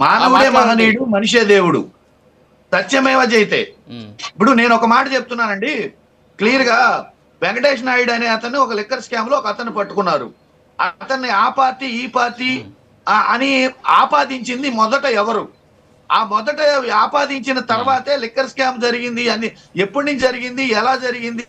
మానవుడే మహనీయుడు, మనిషే దేవుడు, సత్యమేవ జైతే. ఇప్పుడు నేను ఒక మాట చెప్తున్నానండి క్లియర్ గా. వెంకటేష్ నాయుడు అనే అతను ఒక లిక్కర్ స్కామ్ లో ఒక అతను పట్టుకున్నారు. అతన్ని ఆ పార్టీ ఈ పార్టీ అని ఆపాదించింది మొదట ఎవరు? ఆ మొదట ఆపాదించిన తర్వాతే లిక్కర్ స్కామ్ జరిగింది అని ఎప్పటి నుంచి జరిగింది, ఎలా జరిగింది,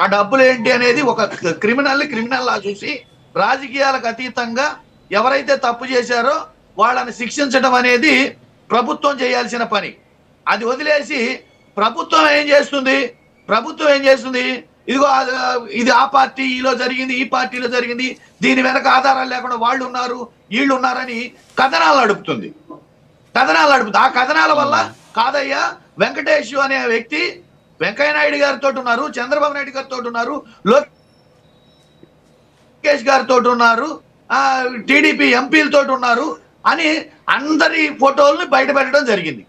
ఆ డబ్బులు ఏంటి అనేది ఒక క్రిమినల్ లా చూసి రాజకీయాలకు అతీతంగా ఎవరైతే తప్పు చేశారో వాళ్ళని శిక్షించడం అనేది ప్రభుత్వం చేయాల్సిన పని. అది వదిలేసి ప్రభుత్వం ఏం చేస్తుంది? ఇదిగో ఇది ఆ పార్టీలో జరిగింది, ఈ పార్టీలో జరిగింది, దీని వెనక ఆధారాలు లేకుండా వాళ్ళు ఉన్నారు వీళ్ళు ఉన్నారని కథనాలు నడుపుతుంది. ఆ కథనాల వల్ల కాదయ్యా, వెంకటేష్ అనే వ్యక్తి వెంకయ్య నాయుడు గారితో ఉన్నారు, చంద్రబాబు నాయుడు గారితో ఉన్నారు, లోకేష్ గారితో ఉన్నారు, టీడీపీ ఎంపీలతో ఉన్నారు అని అందరి ఫోటోల్ని బయటపెట్టడం జరిగింది.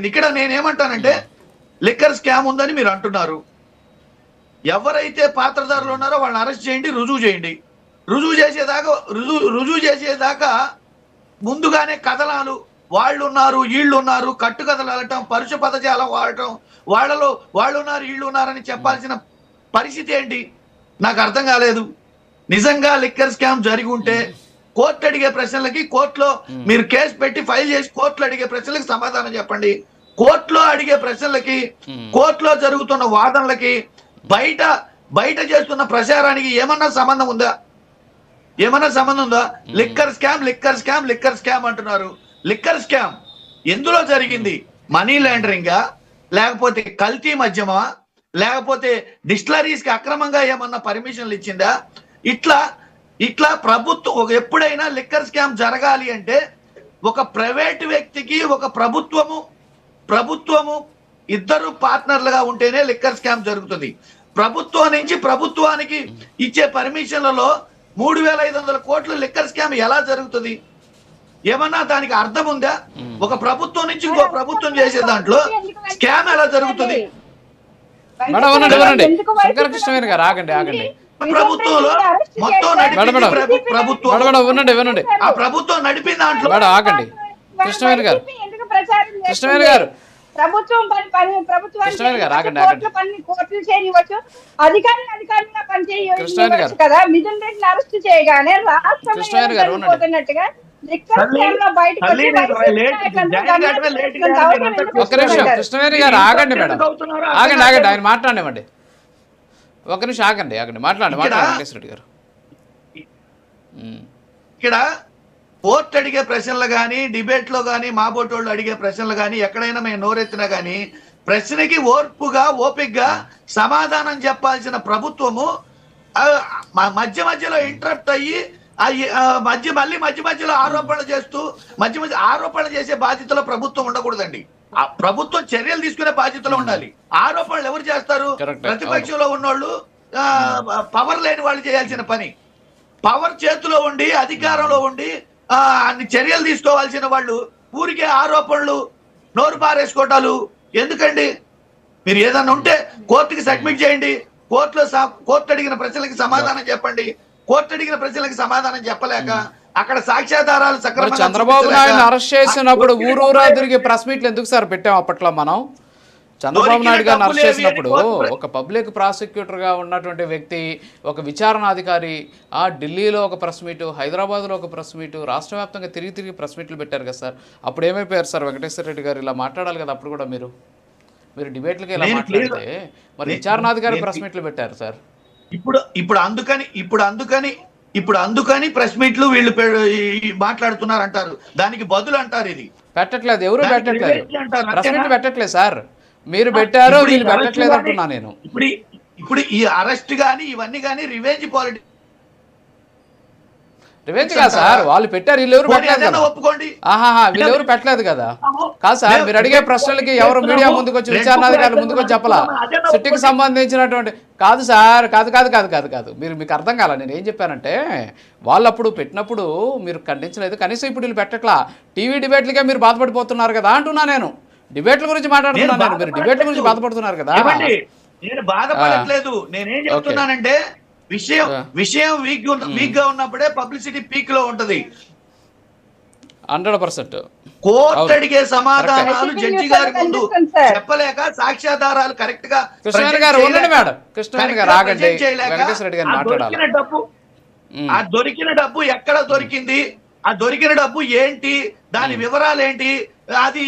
ఇక్కడ నేనేమంటానంటే లిక్కర్ స్కామ్ ఉందని మీరు అంటున్నారు. ఎవరైతే పాత్రదారులు ఉన్నారో వాళ్ళని అరెస్ట్ చేయండి, రుజువు చేసేదాకా ముందుగానే కథనాలు వాళ్ళు ఉన్నారు వీళ్ళు ఉన్నారు కట్టు కథలు అలటం, పరుష పదజాలం వాడటం, వాళ్ళు ఉన్నారు వీళ్ళు ఉన్నారని చెప్పాల్సిన పరిస్థితి ఏంటి? నాకు అర్థం కాలేదు. నిజంగా లిక్కర్ స్కామ్ జరిగి ఉంటే కోర్టు అడిగే ప్రశ్నలకి, కోర్టులో మీరు కేసు పెట్టి ఫైల్ చేసి కోర్టులో అడిగే ప్రశ్నలకి సమాధానం చెప్పండి. కోర్టులో అడిగే ప్రశ్నలకి, కోర్టులో జరుగుతున్న వాదనలకి, బయట చేస్తున్న ప్రచారానికి ఏమన్నా సంబంధం ఉందా? లిక్కర్ స్కామ్ అంటున్నారు. లిక్కర్ స్కామ్ ఎందులో జరిగింది? మనీ లాండరింగా, లేకపోతే కల్తీ మద్యమా, లేకపోతే డిస్టిలరీస్ కి అక్రమంగా ఏమన్నా పర్మిషన్లు ఇచ్చిందా? ఇట్లా ప్రభుత్వం ఎప్పుడైనా లిక్కర్ స్కామ్ జరగాలి అంటే ఒక ప్రైవేట్ వ్యక్తికి ఒక ప్రభుత్వము ఇద్దరు పార్ట్నర్లుగా ఉంటేనే లిక్కర్ స్కామ్ జరుగుతుంది. ప్రభుత్వం నుంచి ప్రభుత్వానికి ఇచ్చే పర్మిషన్లలో 3,500 కోట్ల లిక్కర్ స్కామ్ ఎలా జరుగుతుంది? ఏమన్నా దానికి అర్థం ఉందా? ఒక ప్రభుత్వం నుంచి ఇంకో ప్రభుత్వం చేసే దాంట్లో స్కామ్ ఎలా జరుగుతుంది? ప్రభుత్వంలో మొత్తం ఆ ప్రభుత్వం నడిపిన దాంట్లో ఆగండి కృష్ణవేణి గారు ప్రభుత్వం కోర్టులు చేయవచ్చు, అధికారులుగా పనిచేయవచ్చు కదా. మిథున్ రెడ్డిని అరెస్ట్ చేయగానే రాష్ట్రంగా కృష్ణవేణి గారు ఆగండి మేడం, ఆగండి ఆయన మాట్లాడనివ్వండి. ఒక నిమిషం ఆగండి మాట్లాడండి వెంకటేశ్వర రెడ్డి గారు. ఇక్కడ కోర్టు అడిగే ప్రశ్నలు కానీ, డిబేట్ లో కానీ, మా బోటోళ్ళు అడిగే ప్రశ్నలు కానీ, ఎక్కడైనా మేము నోరెత్తినా కానీ ప్రశ్నకి ఓపికగా సమాధానం చెప్పాల్సిన ప్రభుత్వము మధ్యలో ఇంటరప్ట్ అయ్యి మధ్యలో ఆరోపణలు చేస్తూ ఆరోపణలు చేసే బాధ్యతలో ప్రభుత్వం ఉండకూడదండి. ఆ ప్రభుత్వం చర్యలు తీసుకునే బాధ్యతలో ఉండాలి. ఆరోపణలు ఎవరు చేస్తారు? ప్రతిపక్షంలో ఉన్నోళ్ళు, పవర్ లేని వాళ్ళు చేయాల్సిన పని. పవర్ చేతిలో ఉండి అధికారంలో ఉండి అన్ని చర్యలు తీసుకోవాల్సిన వాళ్ళు ఊరికే ఆరోపణలు, నోరు పారేసుకోవటాలు ఎందుకండి? మీరు ఏదన్నా ఉంటే కోర్టుకి సబ్మిట్ చేయండి. కోర్టు అడిగిన ప్రశ్నలకి సమాధానం చెప్పండి. కోర్టు అడిగిన ప్రశ్నలకి సమాధానం చెప్పలేక అక్కడ సాక్ష్యాధారాలు చంద్రబాబు నాయుడు అరెస్ట్ చేసినప్పుడు ఊరూరా తిరిగి ప్రెస్ మీట్లు ఎందుకు సార్ పెట్టాం? అప్పట్లో మనం చంద్రబాబు నాయుడు గారిని అరెస్ట్ చేసినప్పుడు ఒక పబ్లిక్ ప్రాసిక్యూటర్గా ఉన్నటువంటి వ్యక్తి, ఒక విచారణాధికారి ఢిల్లీలో ఒక ప్రెస్ మీటు, హైదరాబాద్లో ఒక ప్రెస్ మీటు, రాష్ట్ర వ్యాప్తంగా తిరిగి ప్రెస్ మీట్లు పెట్టారు కదా సార్. అప్పుడు ఏమైపోయారు సార్? వెంకటేశ్వర రెడ్డి గారు ఇలా మాట్లాడాలి కదా. అప్పుడు కూడా మీరు డిబేట్లకి ఇలా మాట్లాడితే మరి విచారణాధికారి ప్రెస్ మీట్లు పెట్టారు సార్. ఇప్పుడు అందుకని ప్రెస్ మీట్లు వీళ్ళు మాట్లాడుతున్నారు అంటారు. దానికి బదులు అంటారు ఇది పెట్టట్లేదు, ఎవరు పెట్టట్లేదు, ప్రెస్ మీట్లు పెట్టట్లేదు సార్. మీరు పెట్టారు, వీళ్ళు పెట్టట్లేదు అంటున్నా నేను. ఇప్పుడు ఈ అరెస్ట్ గానీ ఇవన్నీ కానీ రివెంజ్ పాలిటిక్స్. రివెంజ్ కాదు సార్, వాళ్ళు పెట్టారు, వీళ్ళెవరు పెట్టలేదు కదా. వీళ్ళెవరు పెట్టలేదు కదా. కాదు సార్, మీరు అడిగే ప్రశ్నలకి ఎవరు మీడియా ముందుకు వచ్చి, విచారణాధికారులు ముందుకు వచ్చి చెప్పలా. సిట్టికి సంబంధించినటువంటి కాదు సార్, కాదు మీకు అర్థం కాల. నేను ఏం చెప్పానంటే, వాళ్ళు అప్పుడు పెట్టినప్పుడు మీరు ఖండించలేదు, కనీసం ఇప్పుడు వీళ్ళు పెట్టట్లా. టీవీ డిబేట్లకే మీరు బాధపడిపోతున్నారు కదా అంటున్నా నేను. డిబేట్ల గురించి మాట్లాడుతున్నాను నేను, మీరు డిబేట్ల గురించి బాధపడుతున్నారు కదా. నేను బాధపడట్లేదు. నేనేం చెప్తున్నానంటే విషయం వీక్ గా ఉన్నప్పుడే పబ్లిసిటీ పీక్ లో ఉంటది. 100%. కోర్టు అడిగే సమాధానాలు జడ్జి గారి ముందు చెప్పలేక, సాక్ష్యాధారాలు కరెక్ట్ గా కృష్ణవేణి గారు ఉండండి మేడం, కృష్ణవేణి గారు ఆగండి, వెంకటేశ్వర రెడ్డి గారు మాట్లాడాలి. ఆ దొరికిన డబ్బు ఎక్కడ దొరికింది, ఆ దొరికిన డబ్బు ఏంటి, దాని వివరాలు ఏంటి, అది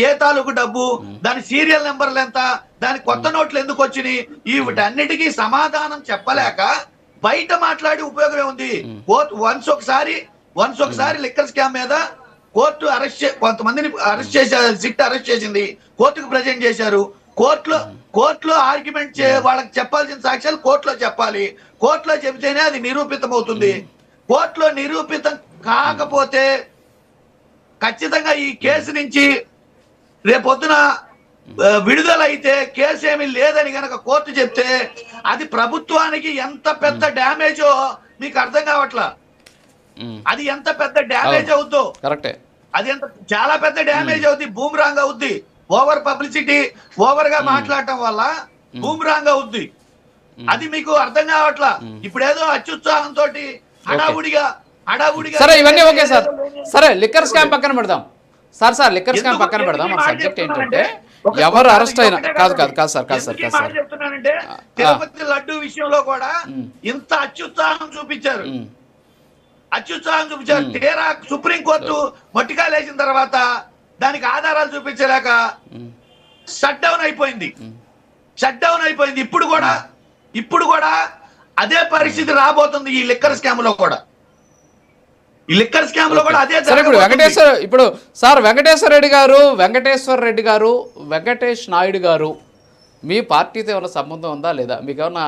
ఏ తాలూకు డబ్బు, దాని సీరియల్ నెంబర్లు ఎంత, దాని కొత్త నోట్లు ఎందుకు వచ్చినాయి, వీటన్నిటికీ సమాధానం చెప్పలేక బయట మాట్లాడి ఉపయోగమే ఉంది. వన్స్ ఒకసారి లిక్కర్ స్కామ్ మీద కోర్టు కొంతమందిని అరెస్ట్ చేశారు, సిట్ అరెస్ట్ చేసింది, కోర్టుకు ప్రజెంట్ చేశారు. కోర్టులో ఆర్గ్యుమెంట్ వాళ్ళకి చెప్పాల్సిన సాక్ష్యాలు కోర్టులో చెప్పాలి. కోర్టులో చెబితేనే అది నిరూపితం అవుతుంది. కోర్టులో నిరూపితం కాకపోతే ఖచ్చితంగా ఈ కేసు నుంచి రేపొద్దున విడుదలైతే కేసు ఏమీ లేదని గనక కోర్టు చెప్తే అది ప్రభుత్వానికి ఎంత పెద్ద డ్యామేజో మీకు అర్థం కావట్లా. అది ఎంత పెద్ద డ్యామేజ్ అవుద్దో, అది ఎంత చాలా పెద్ద డ్యామేజ్ అవుద్ది, బూమ్రాంగ్ అవుద్ది. ఓవర్ పబ్లిసిటీ, ఓవర్ గా మాట్లాడటం వల్ల బూమ్రాంగ్ అవుద్ది. అది మీకు అర్థం కావట్లా. ఇప్పుడేదో అత్యుత్సాహంతో హడావుడిగా సరే ఇవన్నీ ఓకే సార్. సరే లిక్కర్ స్కామ్ పక్కన పెడదాం సార్, లిక్కర్ స్కామ్ పక్కన పెడదాం. మన సబ్జెక్ట్ ఏంటంటే ఎవరు అరెస్ట్ అయినా కాదు సార్. చెప్తున్నానంటే తిరుపతి లడ్డు విషయంలో కూడా ఇంత అత్యుత్సాహం చూపించారు. తీరా సుప్రీంకోర్టు మొట్టికాయలేసిన తర్వాత దానికి ఆధారాలు చూపించలేక షట్ డౌన్ అయిపోయింది. ఇప్పుడు కూడా అదే పరిస్థితి రాబోతుంది ఈ లిక్కర్ స్కామ్ లో కూడా. అదే. వెంకటేశ్వర రెడ్డి గారు, వెంకటేష్ నాయుడు గారు, మీ పార్టీతో ఏమైనా సంబంధం ఉందా లేదా, మీకు ఏమన్నా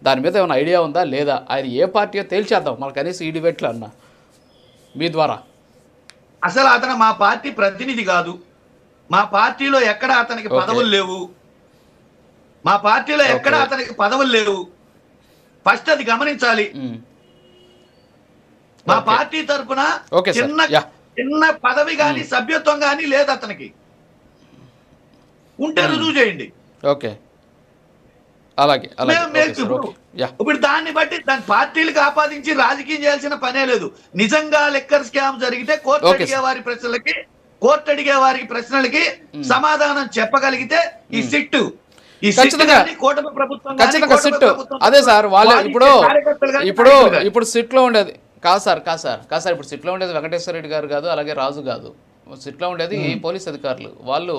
దాని మీద ఏమైనా ఐడియా ఉందా లేదా, ఆయన ఏ పార్టీయో తేల్చేద్దాం మన కనీసం ఈ డిబేట్లు అన్నా మీ ద్వారా. అసలు అతను మా పార్టీ ప్రతినిధి కాదు. మా పార్టీలో ఎక్కడ అతనికి పదవులు లేవు. ఫస్ట్ అది గమనించాలి. మా పార్టీ తరఫున చిన్న పదవి గాని సభ్యత్వం గాని లేదు అతనికి. ఉంటే రుజువు చేయండి. ఇప్పుడు దాన్ని బట్టి దాని పార్టీలకు ఆపాదించి రాజకీయం చేయాల్సిన పనే లేదు. నిజంగా లిక్కర్ స్కామ్ జరిగితే కోర్టు అడిగే వారి ప్రశ్నలకి సమాధానం చెప్పగలిగితే ఈ సిట్టు కూటమి ప్రభుత్వం అదే సార్. వాళ్ళు ఇప్పుడు సిట్ లో ఉండేది కాదు సార్. ఇప్పుడు సిట్ లో ఉండేది వెంకటేశ్వర రెడ్డి గారు కాదు, అలాగే రాజు కాదు. సిట్లో ఉండేది పోలీస్ అధికారులు. వాళ్ళు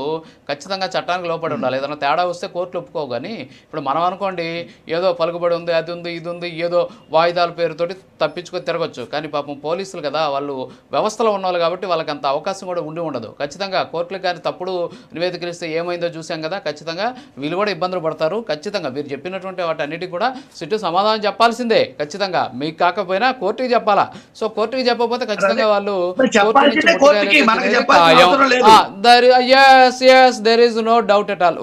ఖచ్చితంగా చట్టానికి లోపడి ఉండాలి. ఏదైనా తేడా వస్తే కోర్టులు ఒప్పుకోవు. కానీ ఇప్పుడు మనం అనుకోండి ఏదో పలుకుబడి ఉంది, అది ఉంది, ఇది ఉంది, ఏదో వాయిదాల పేరుతోటి తప్పించుకొని తిరగచ్చు. కానీ పాపం పోలీసులు కదా, వాళ్ళు వ్యవస్థలో ఉన్నవాళ్ళు కాబట్టి వాళ్ళకి అంత అవకాశం కూడా ఉండదు. ఖచ్చితంగా కోర్టులకు కానీ తప్పుడు నివేదికలు ఇస్తే ఏమైందో చూసాం కదా, ఖచ్చితంగా వీళ్ళు కూడా ఇబ్బందులు పడతారు. ఖచ్చితంగా మీరు చెప్పినటువంటి వాటి అన్నిటికీ కూడా సిట్టు సమాధానం చెప్పాల్సిందే. ఖచ్చితంగా మీకు కాకపోయినా కోర్టుకి చెప్పాలా. సో కోర్టుకి చెప్పకపోతే ఖచ్చితంగా వాళ్ళు చెప్పాల్సిందే కోర్టుకి, మనకి చెప్పాల్సిన అవసరం లేదు. yes, there is no doubt at all.